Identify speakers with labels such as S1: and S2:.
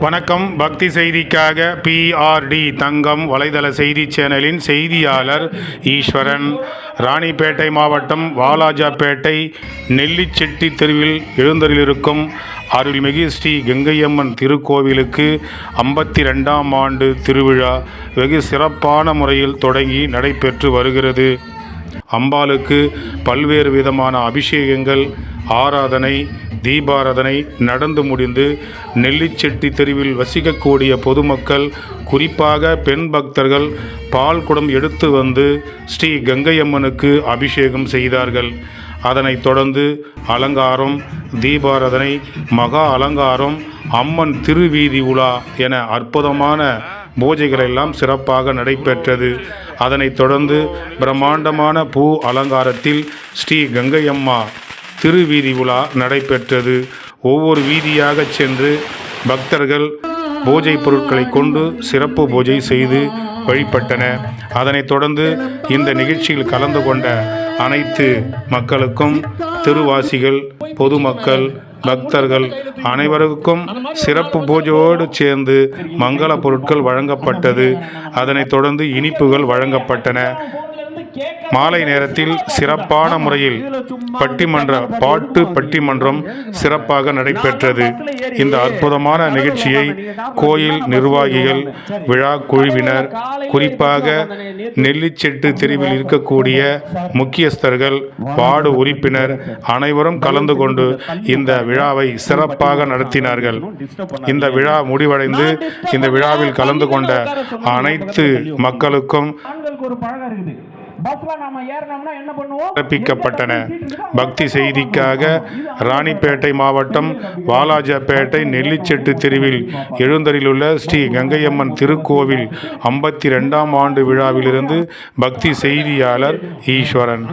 S1: வணக்கம். பக்தி செய்திக்காக PRD தங்கம் வலைதள செய்தி சேனலின் செய்தியாளர் ஈஸ்வரன். ராணிப்பேட்டை மாவட்டம் வாலாஜாப்பேட்டை நெல்லிச்செட்டி தெருவில் எழுந்தருளிருக்கும் அருள்மிகு ஸ்ரீ கங்கையம்மன் திருக்கோவிலுக்கு 52ஆம் ஆண்டு திருவிழா வெகு சிறப்பான முறையில் தொடங்கி நடைபெற்று வருகிறது. அம்பாளுக்கு பல்வேறு விதமான அபிஷேகங்கள், ஆராதனை, தீபாராதனை நடந்து முடிந்து நெல்லிச்செட்டி தெருவில் வசிக்கக்கூடிய பொதுமக்கள், குறிப்பாக பெண் பக்தர்கள் பால் குடம் எடுத்து வந்து ஸ்ரீ கங்கையம்மனுக்கு அபிஷேகம் செய்தார்கள். அதனைத் தொடர்ந்து அலங்காரம், தீபாராதனை, மகா அலங்காரம், அம்மன் திருவீதி உலா என அற்புதமான பூஜைகளெல்லாம் சிறப்பாக நடைபெற்றது. அதனைத் தொடர்ந்து பிரம்மாண்டமான பூ அலங்காரத்தில் ஸ்ரீ கங்கையம்மா திருவீதி உலா நடைபெற்றது. ஒவ்வொரு வீதியாக சென்று பக்தர்கள் பூஜை பொருட்களை கொண்டு சிறப்பு பூஜை செய்து வழிபட்டன. அதனைத் தொடர்ந்து இந்த நிகழ்ச்சியில் கலந்து கொண்ட அனைத்து மக்களுக்கும், திருவாசிகள், பொதுமக்கள், பக்தர்கள் அனைவருக்கும் சிறப்பு பூஜையோடு சேர்ந்து மங்கள பொருட்கள் வழங்கப்பட்டது. அதனைத் தொடர்ந்து இனிப்புகள் வழங்கப்பட்டன. மாலை நேரத்தில் சிறப்பான முறையில் பட்டிமன்றம் சிறப்பாக நடைபெற்றது. இந்த அற்புதமான நிகழ்ச்சியை கோயில் நிர்வாகிகள், விழா குழுவினர், குறிப்பாக நெல்லிச்செட்டு தெருவில் இருக்கக்கூடிய முக்கியஸ்தர்கள், வார்டு உறுப்பினர் அனைவரும் கலந்து கொண்டு இந்த விழாவை சிறப்பாக நடத்தினார்கள். இந்த விழா முடிவடைந்து இந்த விழாவில் கலந்து கொண்ட அனைத்து மக்களுக்கும் பிறப்பிக்கப்பட்டன. பக்தி செய்திக்காக ராணிப்பேட்டை மாவட்டம் வாலாஜாப்பேட்டை நெல்லிச்செட்டு தெருவில் எழுந்தருளியுள்ள ஸ்ரீ கங்கையம்மன் திருக்கோவில் 52ஆம் ஆண்டு விழாவிலிருந்து பக்தி செய்தியாளர் ஈஸ்வரன்.